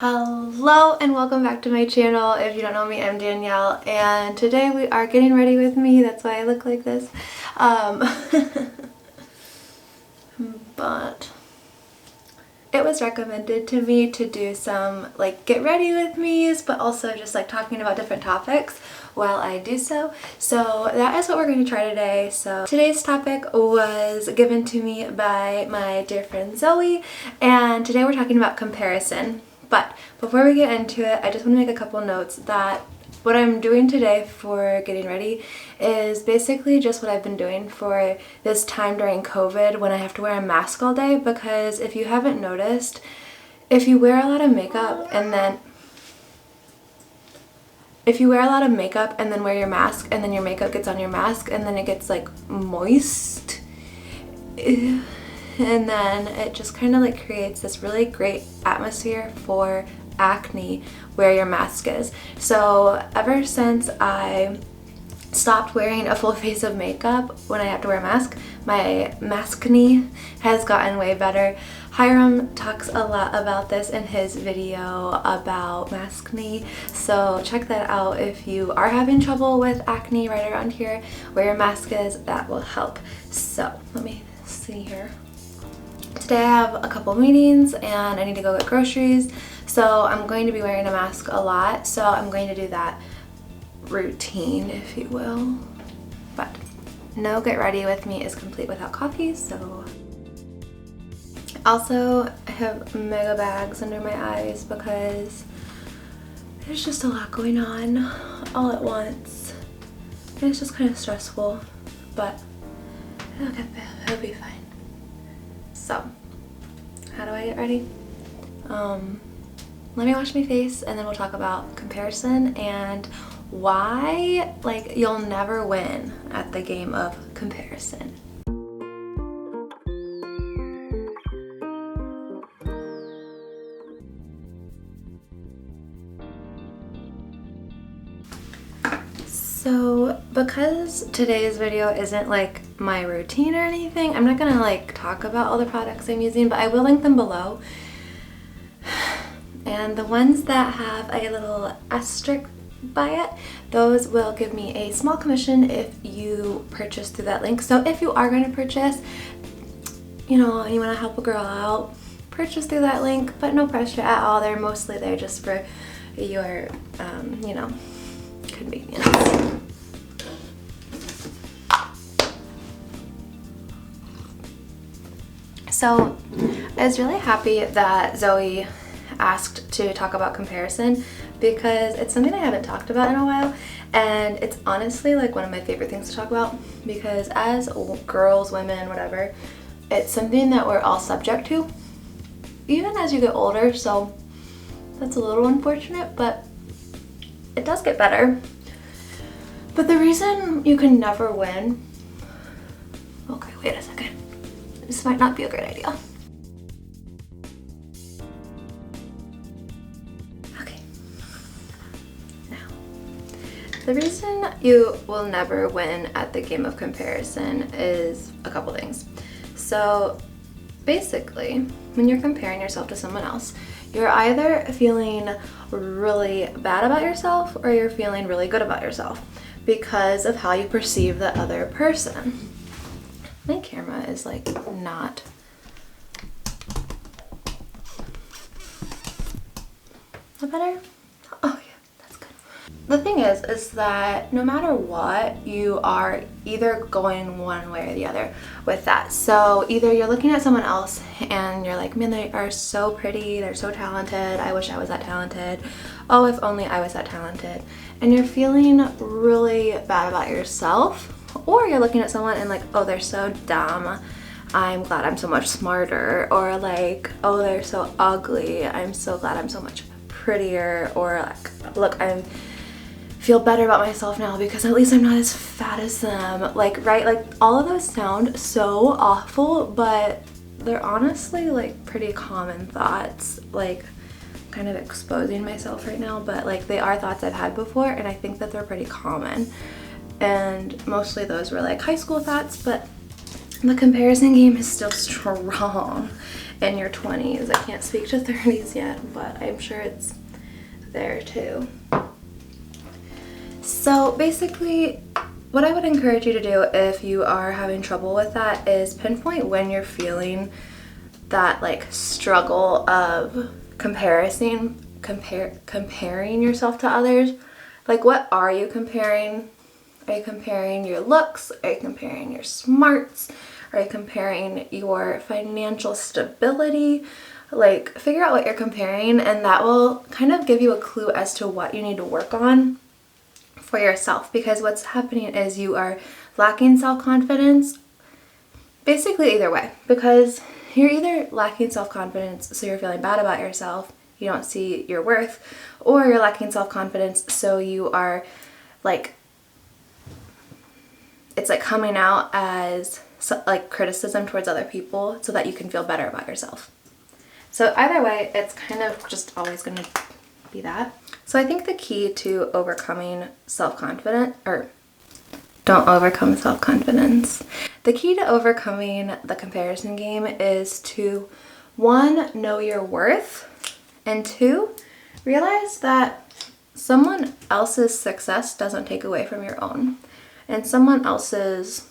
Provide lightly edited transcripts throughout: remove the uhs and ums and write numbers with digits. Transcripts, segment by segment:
Hello and welcome back to my channel. If you don't know me, I'm Danielle and today we are getting ready with me. That's why I look like this. But it was recommended to me to do some like get ready with me's, but also just like talking about different topics while I do so. So that is what we're going to try today. So today's topic was given to me by my dear friend Zoe, and today we're talking about comparison. But before we get into it, I just want to make a couple notes that what I'm doing today for getting ready is basically just what I've been doing for this time during COVID when I have to wear a mask all day, because if you haven't noticed, if you wear a lot of makeup and then wear your mask and then your makeup gets on your mask and then it gets like moist, and then it just kind of like creates this really great atmosphere for acne where your mask is. So ever since I stopped wearing a full face of makeup when I have to wear a mask, my maskne has gotten way better. Hyram talks a lot about this in his video about maskne, so check that out if you are having trouble with acne right around here where your mask is. That will help. So let me see here. Today I have a couple meetings and I need to go get groceries, so I'm going to be wearing a mask a lot, so I'm going to do that routine, if you will. But no get ready with me is complete without coffee. So also I have mega bags under my eyes because there's just a lot going on all at once and it's just kind of stressful, but it'll be fine. So, how do I get ready? Let me wash my face and then we'll talk about comparison and why like you'll never win at the game of comparison. So because today's video isn't like my routine or anything, I'm not gonna like talk about all the products I'm using, but I will link them below. And the ones that have a little asterisk by it, those will give me a small commission if you purchase through that link. So if you are going to purchase, you know, and you want to help a girl out, purchase through that link, but no pressure at all. They're mostly there just for your, you know, convenience. So I was really happy that Zoe asked to talk about comparison because it's something I haven't talked about in a while, and it's honestly like one of my favorite things to talk about because as girls, women, whatever, it's something that we're all subject to even as you get older, so that's a little unfortunate, but it does get better. But the reason you can never win, okay, wait a second, this might not be a great idea. Okay, now, the reason you will never win at the game of comparison is a couple things. So basically, when you're comparing yourself to someone else, you're either feeling really bad about yourself or you're feeling really good about yourself because of how you perceive the other person. My camera is like not. Is that better? Oh yeah, that's good. The thing is that no matter what, you are either going one way or the other with that. So either you're looking at someone else and you're like, man, they are so pretty, they're so talented, I wish I was that talented. Oh, if only I was that talented. And you're feeling really bad about yourself. Or you're looking at someone and like, oh, they're so dumb, I'm glad I'm so much smarter. Or like, oh, they're so ugly, I'm so glad I'm so much prettier. Or like, look, I feel better about myself now because at least I'm not as fat as them. Like, right, like all of those sound so awful, but they're honestly like pretty common thoughts. Like, kind of exposing myself right now, but like they are thoughts I've had before and I think that they're pretty common. And mostly those were like high school thoughts, but the comparison game is still strong in your 20s. I can't speak to 30s yet, but I'm sure it's there too. So basically, what I would encourage you to do if you are having trouble with that is pinpoint when you're feeling that like struggle of comparing yourself to others. Like, what are you comparing? Are you comparing your looks? Are you comparing your smarts? Are you comparing your financial stability? Like, figure out what you're comparing, and that will kind of give you a clue as to what you need to work on for yourself, because what's happening is you are lacking self-confidence basically either way, because you're either lacking self-confidence so you're feeling bad about yourself, you don't see your worth, or you're lacking self-confidence so you are like, it's like coming out as like criticism towards other people so that you can feel better about yourself. So either way, it's kind of just always going to be that. So I think the key to overcoming self-confidence, or don't overcome self-confidence. The key to overcoming the comparison game is to, 1, know your worth, and 2, realize that someone else's success doesn't take away from your own, and someone else's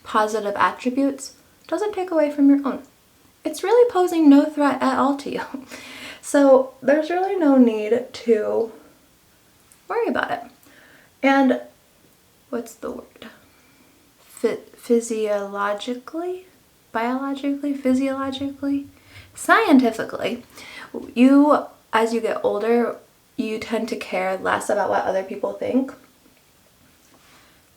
positive attributes doesn't take away from your own. It's really posing no threat at all to you. So there's really no need to worry about it. And what's the word? Physiologically, biologically, physiologically, scientifically, as you get older, you tend to care less about what other people think,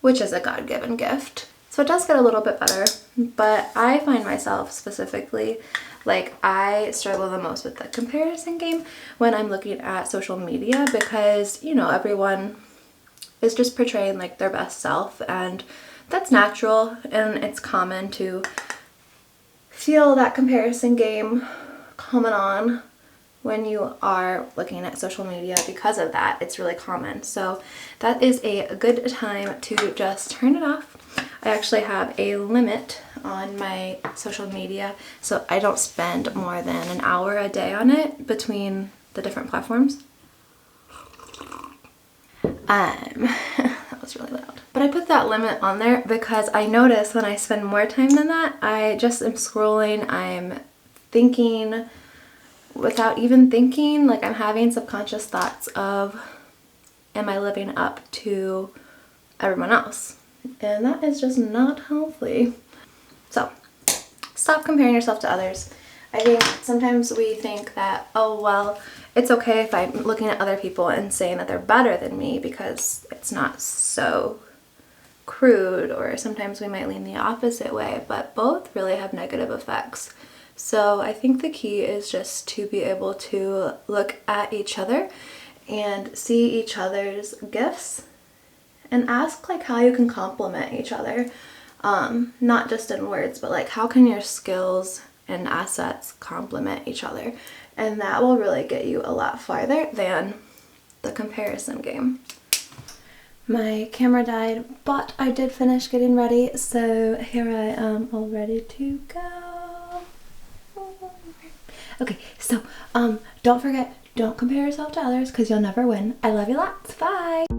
which is a God-given gift. So it does get a little bit better, but I find myself specifically, like, I struggle the most with the comparison game when I'm looking at social media, because, you know, everyone is just portraying like their best self, and that's natural, and it's common to feel that comparison game coming on when you are looking at social media. Because of that, it's really common. So that is a good time to just turn it off. I actually have a limit on my social media, so I don't spend more than an hour a day on it between the different platforms. That was really loud. But I put that limit on there because I notice when I spend more time than that, I just am scrolling, I'm thinking without even thinking, like I'm having subconscious thoughts of, am I living up to everyone else? And that is just not healthy. So stop comparing yourself to others. I think sometimes we think that, oh, well, it's okay if I'm looking at other people and saying that they're better than me because it's not so crude, or sometimes we might lean the opposite way, but both really have negative effects. So I think the key is just to be able to look at each other and see each other's gifts and ask like how you can complement each other. Not just in words, but like how can your skills and assets complement each other? And that will really get you a lot farther than the comparison game. My camera died, but I did finish getting ready, so here I am all ready to go. Okay, so don't forget, don't compare yourself to others because you'll never win. I love you lots. Bye!